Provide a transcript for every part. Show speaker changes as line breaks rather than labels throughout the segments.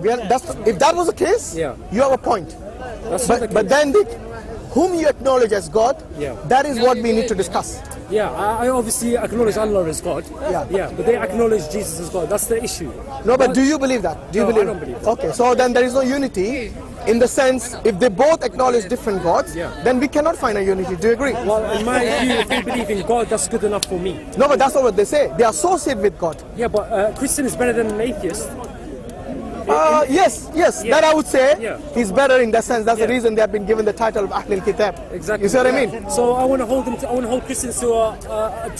if that was the case,
Yeah.
you have a point.
That's not the
But
case.
then whom you acknowledge as God,
Yeah.
that is what we need to discuss.
Yeah, I obviously acknowledge Allah as God.
Yeah.
But they acknowledge Jesus as God. That's the issue.
No, but do you believe that? Do you
No, I
believe?
don't believe that.
Okay, so then there is no unity in the sense if they both acknowledge different gods,
Yeah.
then we cannot find a unity. Do you agree?
Well, in my view, if they believe in God, that's good enough for me.
No, but that's not what they say. They associate with God.
Yeah, but Christian is better than an atheist.
Yes,
Yeah.
that I would say
Yeah.
he's better in that sense. That's
Yeah.
the reason they have been given the title of Ahlul Kitab.
Exactly.
You see what I
Yeah.
mean?
So I want to hold them. I want to hold Christians to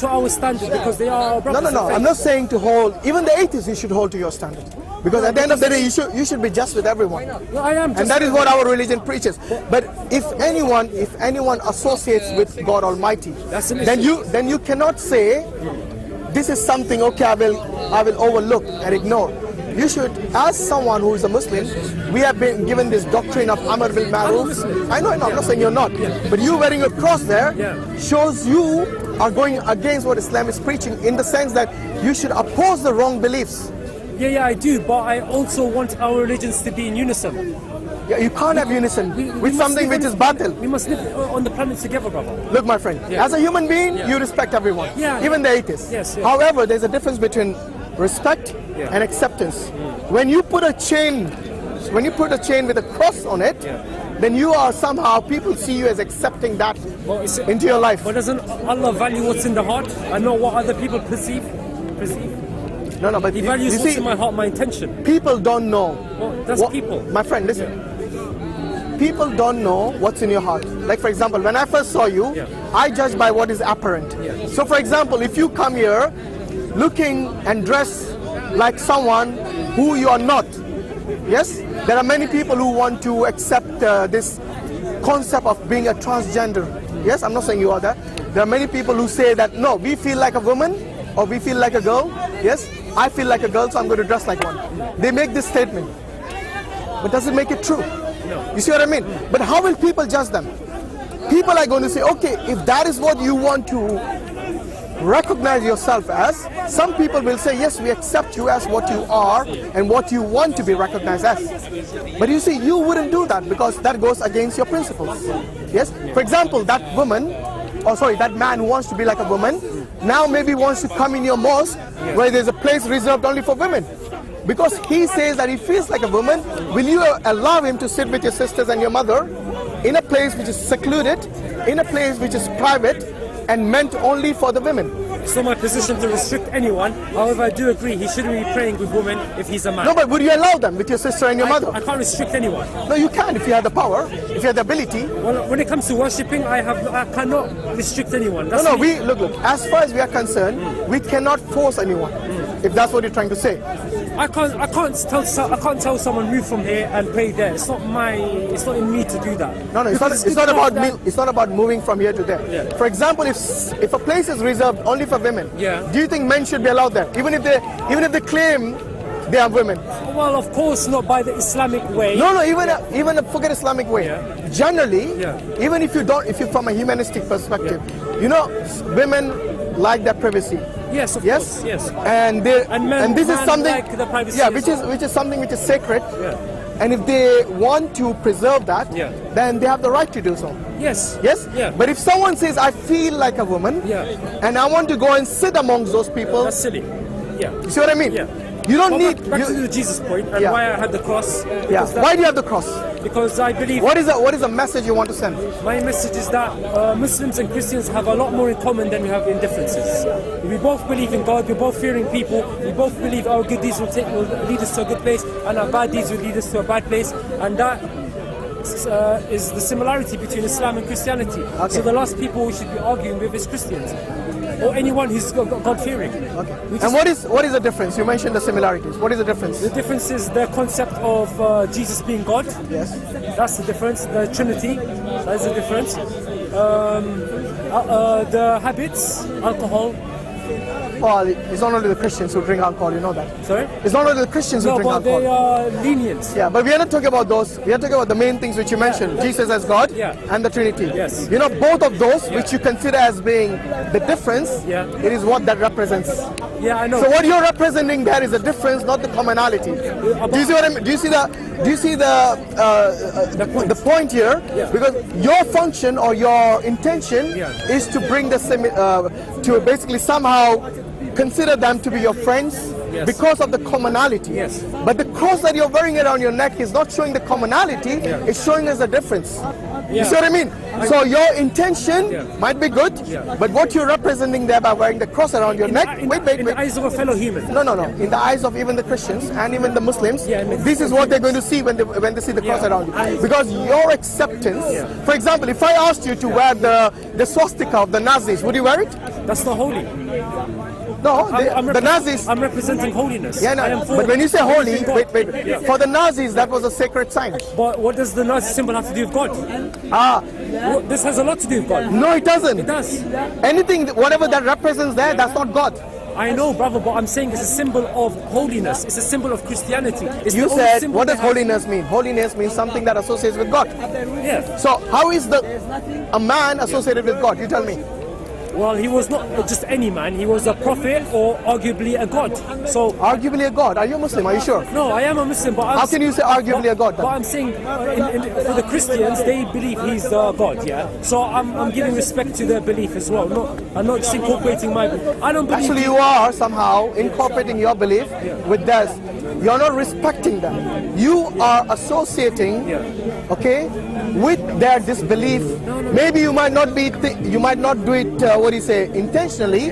our standard because they are our brothers.
No.
in faith.
I'm not saying to hold. Even the atheists, you should hold to your standard. Because at the end of the day, you should be just with everyone.
No, I am.
And that is what our religion preaches. But if anyone associates with God Almighty,
That's an
then
issue.
you cannot say this is something okay I will overlook and ignore. You should, as someone who is a Muslim, we have been given this doctrine of Amr bil Ma'ruf. I know, I'm not saying you're not, but you wearing a cross there shows you are going against what Islam is preaching in the sense that you should oppose the wrong beliefs.
Yeah, I do. But I also want our religions to be in unison.
Yeah, you can't have unison
We
with
must
something
live
which
on-
is batil.
We must live on the planet together, brother.
Look, my friend,
Yeah.
as a human being,
Yeah.
you respect everyone,
Yeah.
even the atheists.
Yes, yes.
However, there's a difference between respect
Yeah.
and acceptance. When you put a chain with a cross on it, then you are somehow, people see you as accepting that
Well, it's-
into your life.
But doesn't Allah value what's in the heart and not what other people perceive?
No, but
He
you
values what's
see,
in my heart, my intention.
people don't know.
Well, that's people.
My friend, listen. People don't know what's in your heart. Like, for example, when I first saw you,
Yeah.
I judge by what is apparent.
Yeah.
So, for example, if you come here looking and dress like someone who you are not, yes, there are many people who want to accept this concept of being a transgender. Yes, I'm not saying you are that. There are many people who say that, no, we feel like a woman or we feel like a girl. Yes, I feel like a girl, so I'm going to dress like one. They make this statement. But does it make it true?
No.
You see what I mean? But how will people judge them? People are going to say, okay, if that is what you want to recognize yourself as, some people will say, yes, we accept you as what you are and what you want to be recognized as. But you see, you wouldn't do that because that goes against your principles. Yes? For example, that man who wants to be like a woman, now maybe wants to come in your mosque where there's a place reserved only for women. Because he says that he feels like a woman, will you allow him to sit with your sisters and your mother in a place which is secluded, in a place which is private and meant only for the women?
It's not my position to restrict anyone. However, I do agree he shouldn't be praying with women if he's a man.
No, but would you allow them with your sister and your mother?
I can't restrict anyone.
No, you can if you have the power, if you have the ability.
Well, when it comes to worshipping, I cannot restrect anyone. That's
No,
me.
look, as far as we are concerned, we cannot force anyone, if that's what you're trying to say.
I can't tell someone move from here and pray there. It's not in me to do that.
No, it's not about moving from here to there.
Yeah.
For example, if a place is reserved only for women,
Yeah.
do you think men should be allowed there? Even if they claim they are women.
Well, of course not by the Islamic way.
No, even forget Islamic way.
Yeah.
Generally,
Yeah.
even if you're from a humanistic perspective, women like their privacy.
Yes, of
Yes,
course. Yes.
And this is
men
something.
like the privacy
yeah,
as
which is something which is sacred.
Yeah.
And if they want to preserve that,
Yeah.
then they have the right to do so.
Yes.
Yes.
Yeah.
But if someone says, "I feel like a woman,"
Yeah.
and I want to go and sit amongst those people,
That's silly. Yeah.
you see what I mean?
Yeah.
You don't
Well,
need.
back to the Jesus point and
Yeah.
why I had the cross.
Yeah.
Because
Why do you have the cross?
Because I believe
What is the message you want to send?
my message is that Muslims and Christians have a lot more in common than we have in differences. We both believe in God, we're both fearing people, we both believe our good deeds will lead us to a good place and our bad deeds will lead us to a bad place, and that is the similarity between Islam and Christianity.
Okay.
So the last people we should be arguing with is Christians or anyone who's God-fearing.
Okay.
We
And
just-
what is the difference? You mentioned the similarities. What is the difference?
The difference is the concept of Jesus being God.
Yes.
That's the difference. The Trinity, that is the difference. The habits, alcohol,
Well, it's not only the Christians who drink alcohol, you know that.
Sorry?
It's not only the Christians who
No,
drink
but
alcohol.
they are lenient.
Yeah, but we are not talking about those. We are talking about the main things which you mentioned, Jesus as God and the Trinity.
Yes.
You know, both of those which you consider as being the difference, it is what that represents.
Yeah, I know.
So what you're representing there is the difference, not the commonality. Do you see what I mean? Do you see the point here? Because your function or your intention is to bring to basically somehow consider them to be your friends because of the commonality.
Yes.
But the cross that you're wearing around your neck is not showing the commonality, it's showing us a difference. You see what I mean? So your intention might be good, but what you're representing there by wearing the cross around your neck,
In the eyes of a fellow human.
No. In the eyes of even the Christians and even the Muslims, this is what they're going to see when they see the cross around you. Because your acceptance, for example, if I asked you to wear the swastika of the Nazis, would you wear it?
That's not holy.
No, the Nazis.
I'm representing holiness.
Yeah, no, but when you say holy, wait. For the Nazis, that was a sacred sign.
But what does the Nazi symbol have to do with God? This has a lot to do with God.
No, it doesn't.
It does.
Anything, whatever that represents there, that's not God.
I know, brother, but I'm saying it's a symbol of holiness. It's a symbol of Christianity.
You said, what does holiness mean? Holiness means something that associates with God.
Yeah.
So how is a man associated with God? You tell me.
Well, he was not just any man. He was a prophet or arguably a god. So
arguably a god. Are you a Muslim? Are you sure?
No, I am a Muslim. But
how can you say arguably a god?
But I'm saying for the Christians, they believe he's the God. Yeah. So I'm giving respect to their belief as well. I'm not just incorporating my belief. I don't believe.
Actually, you are somehow incorporating your belief with theirs. You're not respecting them. You are associating, okay, with their disbelief. Maybe you might not be. You might not do it. What do you say? Intentionally,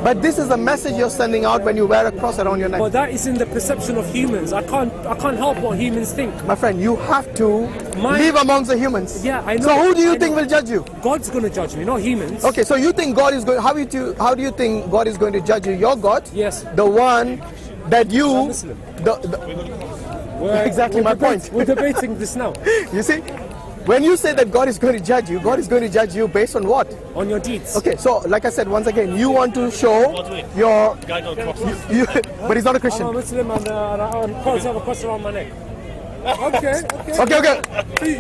but this is a message you're sending out when you wear a cross around your neck.
But that is in the perception of humans. I can't help what humans think.
My friend, you have to live amongst the humans.
Yeah, I know.
So who do you think will judge you?
God's going to judge me, not humans.
Okay, so you think God is going? How do you think God is going to judge you? Your God?
Yes.
The one that you.
I'm Muslim.
Exactly my point.
We're debating this now.
You see? When you say that God is going to judge you, God is going to judge you based on what?
On your deeds.
Okay, so like I said, once again, you want to show your... but he's not a Christian.
I'm a Muslim and I have a cross around my neck.
Okay.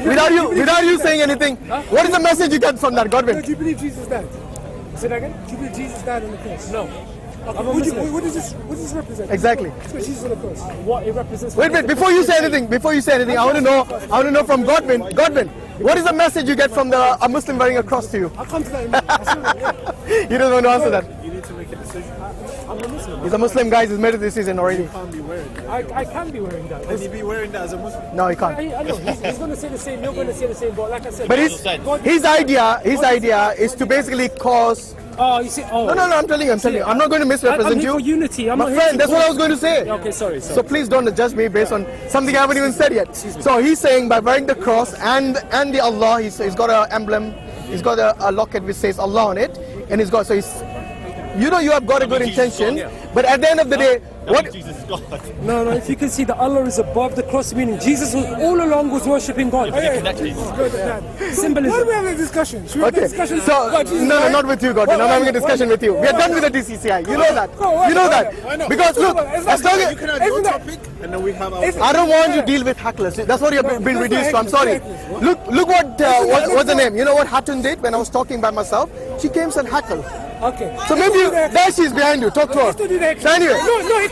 Without you saying anything, what is the message you get from that, Godwin?
Do you believe Jesus died? Say that again? Do you believe Jesus died on the cross?
No.
What does this represent?
Exactly.
Jesus on the cross.
What it represents.
Wait, before you say anything, I want to know from Godwin, what is the message you get from a Muslim wearing a cross to you?
I'll come to that.
You don't want to answer that.
You need to make a decision.
I'm a Muslim.
He's a Muslim guy, he's made a decision already.
You can't be wearing that.
I can be wearing that.
Can you be wearing that as a Muslim?
No, he can't.
I know, he's going to say the same, you're going to say the same, but like I said...
But his idea is to basically cause...
Oh, you see,
No, I'm telling you. I'm not going to misrepresent
I'm
you.
for unity. I'm
My friend, that's what I was going to say.
Okay, sorry.
So please don't judge me based on something I haven't even said yet. So he's saying by wearing the cross and the Allah, he's got an emblem, he's got a locket which says Allah on it, and he's got, so he's, you have got a good intention, but at the end of the day, what?
Jesus is God.
No, if you can see that Allah is above the cross, meaning Jesus all along was worshipping God. Symbolism.
Why do we have a discussion? Should we have a discussion?
So, no, not with you, Godwin. I'm having a discussion with you. We are done with the DCCI. You know that. You know that. Because look, as long as
You can have your topic, and then we have our...
I don't want you to deal with hecklers. That's what you've been reduced to. I'm sorry. Look what's the name? You know what Hatun did when I was talking by myself? She came and heckled.
Okay.
So maybe there she's behind you. Talk to her. So anyway,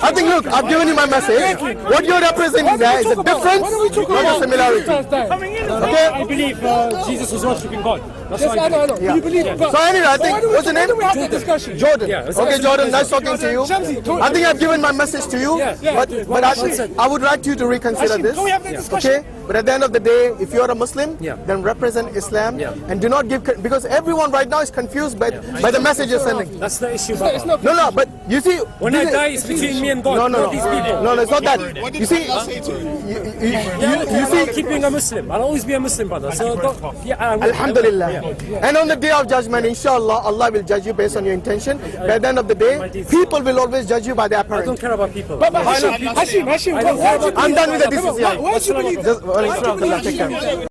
I think, look, I've given you my message. What you're representing there is a difference, not a similarity.
Okay? I believe Jesus was worshipping God. That's why I know.
Yeah.
You believe
So anyway, I think, what's your name? Jordan.
Yeah,
Okay, Jordan, nice talking to you. I think I've given my message to you, but I would like you to reconsider this. Okay? But at the end of the day, if you're a Muslim, then represent Islam and do not give, because everyone right now is confused by the message you're sending.
That's the issue, brother.
No, but you see...
When I die, it's between me and God, not these people.
No, it's not that. You see...
You see, keep being a Muslim. I'll always be a Muslim, brother. So,
Alhamdulillah. And on the day of judgment, inshallah, Allah will judge you based on your intention. But at the end of the day, people will always judge you by their
I
appearance.
don't care about people.
Hashim,
I don't care about
I'm done with the DCCI.
why do you believe
Just, take care.